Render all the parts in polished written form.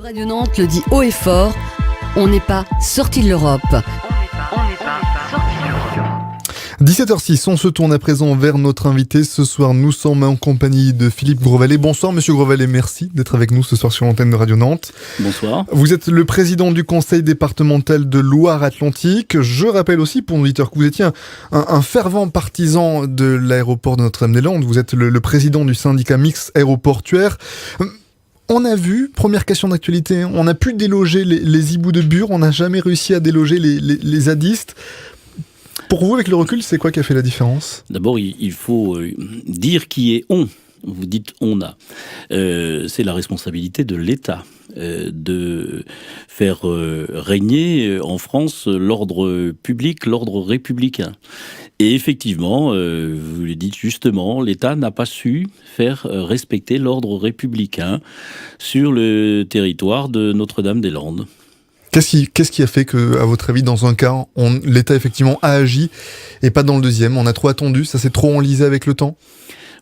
Radio Nantes le dit haut et fort, on n'est pas sorti de l'Europe. 17h06, on se tourne à présent vers notre invité. Ce soir, nous sommes en compagnie de Philippe Grosvalet. Bonsoir, monsieur Grosvalet, merci d'être avec nous ce soir sur l'antenne de Radio Nantes. Bonsoir. Vous êtes le président du conseil départemental de Loire-Atlantique. Je rappelle aussi pour nos auditeurs que vous étiez un fervent partisan de l'aéroport de Notre-Dame-des-Landes. Vous êtes le président du syndicat mixte aéroportuaire. On a vu, première question d'actualité, on a pu déloger les hiboux de Bure, on n'a jamais réussi à déloger les zadistes. Pour vous, avec le recul, c'est quoi qui a fait la différence ? D'abord, il faut dire qui est on. Vous dites on a. C'est la responsabilité de l'État de faire régner en France l'ordre public, l'ordre républicain. Et effectivement, vous le dites justement, l'État n'a pas su faire respecter l'ordre républicain sur le territoire de Notre-Dame-des-Landes. Qu'est-ce qui a fait que, à votre avis, dans un cas, l'État effectivement a agi et pas dans le deuxième ? On a trop attendu, ça s'est trop enlisé avec le temps ?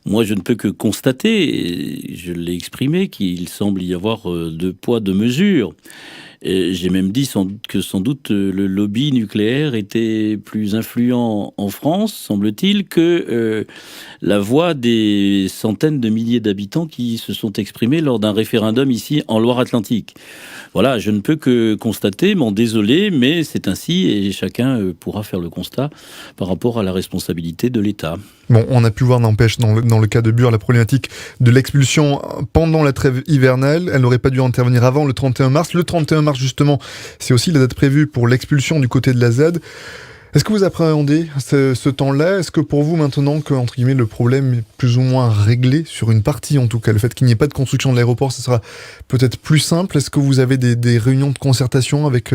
Moi, je ne peux que constater, et je l'ai exprimé, qu'il semble y avoir deux poids, deux mesures. J'ai même dit que sans doute le lobby nucléaire était plus influent en France, semble-t-il, que la voix des centaines de milliers d'habitants qui se sont exprimés lors d'un référendum ici en Loire-Atlantique. Voilà, je ne peux que constater, m'en désoler, mais c'est ainsi et chacun pourra faire le constat par rapport à la responsabilité de l'État. Bon, on a pu voir, n'empêche, dans le cas de Bure, la problématique de l'expulsion pendant la trêve hivernale. Elle n'aurait pas dû intervenir avant le 31 mars. Le 31 mars, justement, c'est aussi la date prévue pour l'expulsion du côté de la ZAD. Est-ce que vous appréhendez ce temps-là ? Est-ce que pour vous, maintenant que, entre guillemets, le problème est plus ou moins réglé, sur une partie en tout cas, le fait qu'il n'y ait pas de construction de l'aéroport, ce sera peut-être plus simple ? Est-ce que vous avez des réunions de concertation avec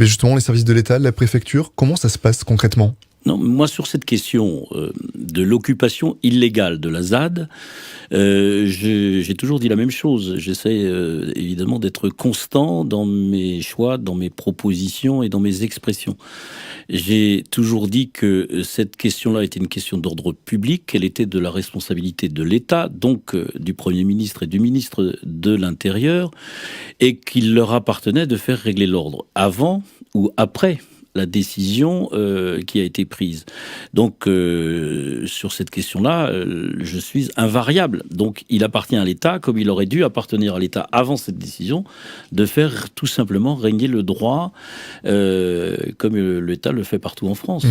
justement les services de l'État, la préfecture ? Comment ça se passe concrètement ? Non, moi, sur cette question de l'occupation illégale de la ZAD, j'ai toujours dit la même chose. J'essaie évidemment d'être constant dans mes choix, dans mes propositions et dans mes expressions. J'ai toujours dit que cette question-là était une question d'ordre public, qu'elle était de la responsabilité de l'État, donc du Premier ministre et du ministre de l'Intérieur, et qu'il leur appartenait de faire régler l'ordre avant ou après la décision qui a été prise. Donc, sur cette question-là, je suis invariable. Donc, il appartient à l'État, comme il aurait dû appartenir à l'État avant cette décision, de faire tout simplement régner le droit, comme l'État le fait partout en France.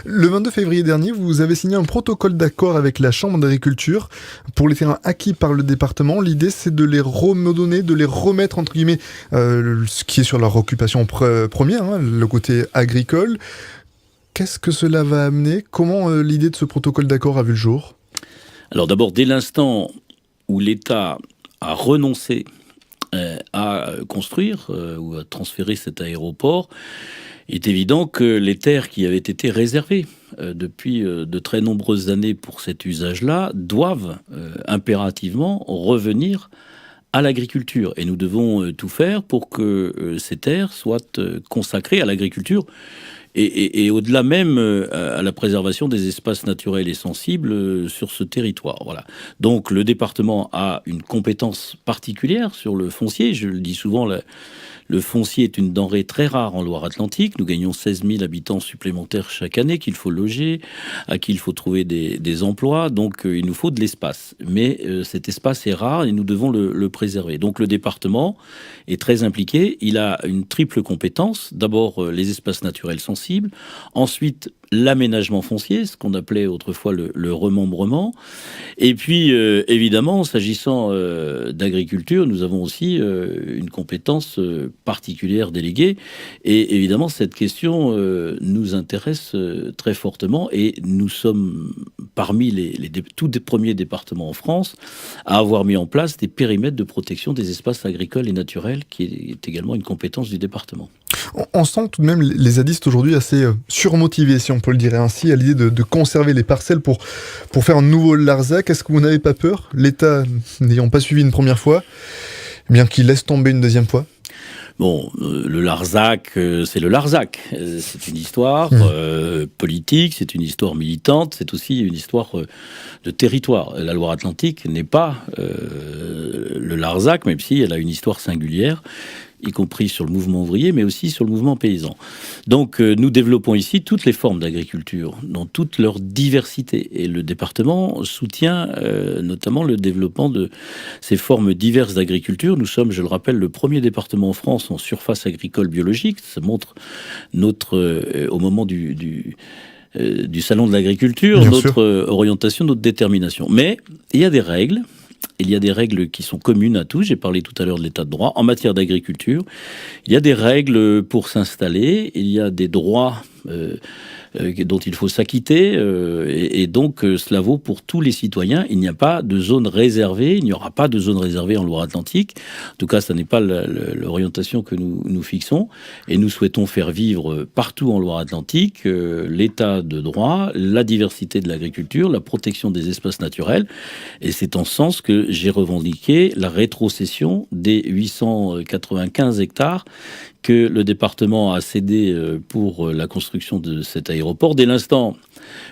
Le 22 février dernier, vous avez signé un protocole d'accord avec la Chambre d'agriculture pour les terrains acquis par le département. L'idée, c'est de les redonner, de les remettre, entre guillemets, ce qui est sur leur occupation première, le côté agricole. Qu'est-ce que cela va amener ? Comment l'idée de ce protocole d'accord a vu le jour ? Alors d'abord, dès l'instant où l'État a renoncé à construire ou à transférer cet aéroport, il est évident que les terres qui avaient été réservées depuis de très nombreuses années pour cet usage-là doivent impérativement revenir à l'agriculture. Et nous devons tout faire pour que ces terres soient consacrées à l'agriculture et au-delà même à la préservation des espaces naturels et sensibles sur ce territoire. Voilà. Donc le département a une compétence particulière sur le foncier. Je le dis souvent, le foncier est une denrée très rare en Loire-Atlantique. Nous gagnons 16 000 habitants supplémentaires chaque année qu'il faut loger, à qui il faut trouver des emplois. Donc, il nous faut de l'espace. Mais cet espace est rare et nous devons le préserver. Donc, le département est très impliqué. Il a une triple compétence. D'abord, les espaces naturels sensibles. Ensuite, l'aménagement foncier, ce qu'on appelait autrefois le remembrement. Et puis, évidemment, s'agissant d'agriculture, nous avons aussi une compétence particulière déléguée. Et évidemment, cette question nous intéresse très fortement et nous sommes parmi les tout des premiers départements en France à avoir mis en place des périmètres de protection des espaces agricoles et naturels, qui est également une compétence du département. On sent tout de même les zadistes aujourd'hui assez surmotivés, si on peut le dire ainsi, à l'idée de conserver les parcelles pour faire un nouveau Larzac. Est-ce que vous n'avez pas peur, l'État n'ayant pas suivi une première fois, eh bien qu'il laisse tomber une deuxième fois ? Bon, le Larzac, c'est le Larzac. C'est une histoire politique, c'est une histoire militante, c'est aussi une histoire de territoire. La Loire-Atlantique n'est pas le Larzac, même si elle a une histoire singulière, y compris sur le mouvement ouvrier, mais aussi sur le mouvement paysan. Donc, nous développons ici toutes les formes d'agriculture, dans toute leur diversité. Et le département soutient notamment le développement de ces formes diverses d'agriculture. Nous sommes, je le rappelle, le premier département en France en surface agricole biologique. Ça montre au moment du salon de l'agriculture, notre orientation, notre détermination. Mais il y a des règles. Il y a des règles qui sont communes à tous. J'ai parlé tout à l'heure de l'état de droit. En matière d'agriculture, il y a des règles pour s'installer. Il y a des droits dont il faut s'acquitter. Et donc, cela vaut pour tous les citoyens. Il n'y a pas de zone réservée. Il n'y aura pas de zone réservée en Loire-Atlantique. En tout cas, ce n'est pas l'orientation que nous fixons. Et nous souhaitons faire vivre partout en Loire-Atlantique l'état de droit, la diversité de l'agriculture, la protection des espaces naturels. Et c'est en ce sens que j'ai revendiqué la rétrocession des 895 hectares que le département a cédé pour la construction de cet aéroport. Dès l'instant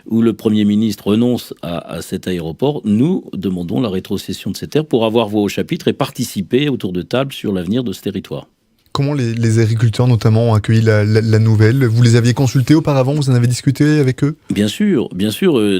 où le Premier ministre renonce à cet aéroport, nous demandons la rétrocession de ces terres pour avoir voix au chapitre et participer autour de table sur l'avenir de ce territoire. Comment les agriculteurs notamment ont accueilli la nouvelle? Vous les aviez consultés auparavant? Vous en avez discuté avec eux? Bien sûr.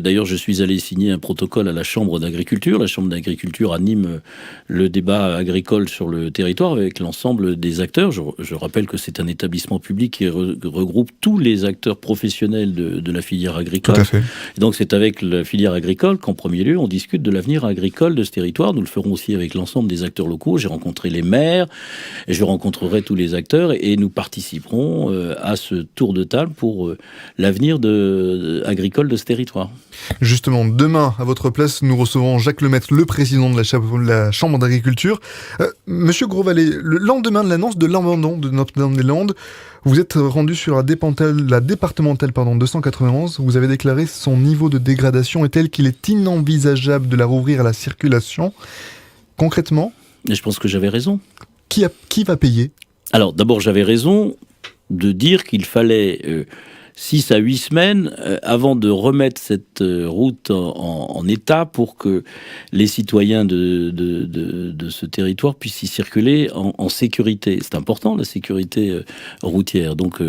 D'ailleurs, je suis allé signer un protocole à la Chambre d'agriculture. La Chambre d'agriculture anime le débat agricole sur le territoire avec l'ensemble des acteurs. Je rappelle que c'est un établissement public qui regroupe tous les acteurs professionnels de la filière agricole. Tout à fait. Et donc, c'est avec la filière agricole qu'en premier lieu, on discute de l'avenir agricole de ce territoire. Nous le ferons aussi avec l'ensemble des acteurs locaux. J'ai rencontré les maires et je rencontrerai tous les acteurs et nous participerons à ce tour de table pour l'avenir agricole de ce territoire. Justement, demain, à votre place, nous recevons Jacques Lemaître, le président de la Chambre d'agriculture. Monsieur Grosvalet, le lendemain de l'annonce de l'abandon de Notre-Dame-des-Landes, vous êtes rendu sur la départementale 291. Vous avez déclaré son niveau de dégradation est tel qu'il est inenvisageable de la rouvrir à la circulation. Concrètement, et je pense que j'avais raison. Qui va payer ? Alors, d'abord, j'avais raison de dire qu'il fallait 6 à 8 semaines avant de remettre cette route en état pour que les citoyens de ce territoire puissent y circuler en sécurité. C'est important, la sécurité routière. Donc,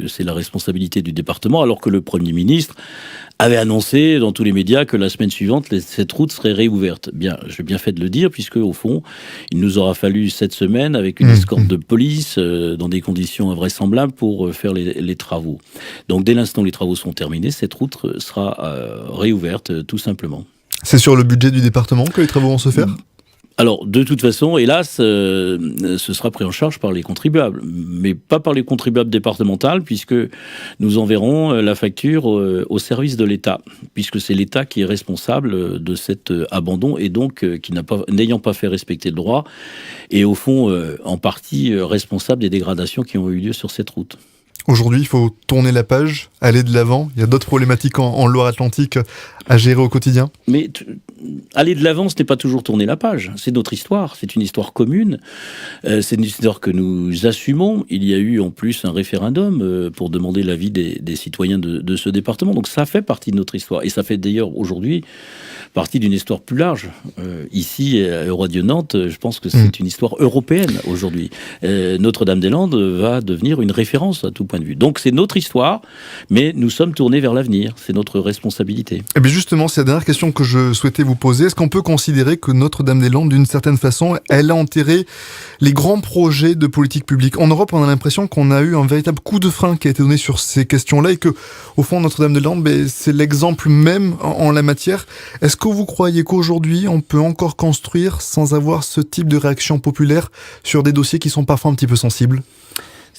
c'est la responsabilité du département, alors que le Premier ministre avait annoncé dans tous les médias que la semaine suivante, cette route serait réouverte. Bien, j'ai bien fait de le dire, puisque au fond, il nous aura fallu 7 semaines avec une escorte de police dans des conditions invraisemblables pour faire les travaux. Donc, dès l'instant où les travaux sont terminés, cette route sera réouverte, tout simplement. C'est sur le budget du département que les travaux vont se faire ? Alors, de toute façon, hélas, ce sera pris en charge par les contribuables, mais pas par les contribuables départementaux, puisque nous enverrons la facture au service de l'État, puisque c'est l'État qui est responsable de cet abandon, et donc n'ayant pas fait respecter le droit, et au fond, en partie responsable des dégradations qui ont eu lieu sur cette route. Aujourd'hui, il faut tourner la page, aller de l'avant. Il y a d'autres problématiques en Loire-Atlantique à gérer au quotidien. Mais aller de l'avant, ce n'est pas toujours tourner la page. C'est notre histoire. C'est une histoire commune. C'est une histoire que nous assumons. Il y a eu en plus un référendum pour demander l'avis des citoyens de ce département. Donc ça fait partie de notre histoire. Et ça fait d'ailleurs aujourd'hui partie d'une histoire plus large. Ici, à Euro-Radio-Nantes, je pense que c'est une histoire européenne aujourd'hui. Notre-Dame-des-Landes va devenir une référence à tout point de vue. Donc c'est notre histoire, mais nous sommes tournés vers l'avenir. C'est notre responsabilité. Et bien justement, c'est la dernière question que je souhaitais vous poser. Est-ce qu'on peut considérer que Notre-Dame-des-Landes, d'une certaine façon, elle a enterré les grands projets de politique publique ? En Europe, on a l'impression qu'on a eu un véritable coup de frein qui a été donné sur ces questions-là et que, au fond, Notre-Dame-des-Landes, c'est l'exemple même en la matière. Est-ce que vous croyez qu'aujourd'hui, on peut encore construire sans avoir ce type de réaction populaire sur des dossiers qui sont parfois un petit peu sensibles ?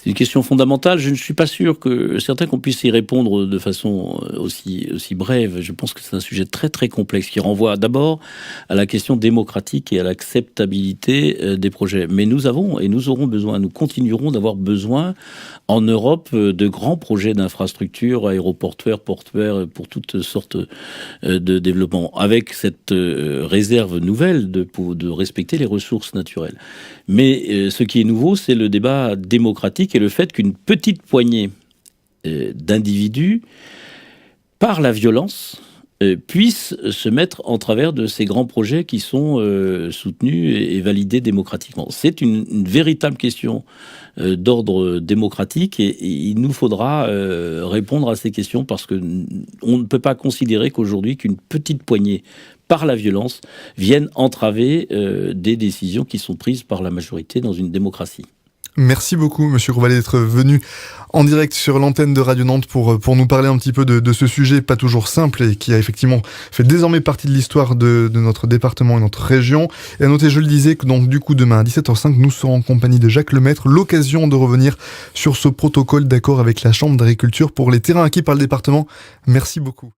C'est une question fondamentale. Je ne suis pas sûr que certains qu'on puisse y répondre de façon aussi brève. Je pense que c'est un sujet très très complexe qui renvoie d'abord à la question démocratique et à l'acceptabilité des projets. Mais nous avons et nous aurons besoin, nous continuerons d'avoir besoin en Europe de grands projets d'infrastructures aéroportuaires, portuaires, pour toutes sortes de développements, avec cette réserve nouvelle de respecter les ressources naturelles. Mais ce qui est nouveau, c'est le débat démocratique et le fait qu'une petite poignée d'individus, par la violence, puissent se mettre en travers de ces grands projets qui sont soutenus et validés démocratiquement. C'est une véritable question d'ordre démocratique et il nous faudra répondre à ces questions parce qu'on ne peut pas considérer qu'aujourd'hui qu'une petite poignée par la violence vienne entraver des décisions qui sont prises par la majorité dans une démocratie. Merci beaucoup, Monsieur Grosvalet, d'être venu en direct sur l'antenne de Radio Nantes pour nous parler un petit peu de ce sujet pas toujours simple et qui a effectivement fait désormais partie de l'histoire de notre département et notre région. Et à noter, je le disais, que donc du coup demain à 17h05, nous serons en compagnie de Jacques Lemaître, l'occasion de revenir sur ce protocole d'accord avec la Chambre d'agriculture pour les terrains acquis par le département. Merci beaucoup.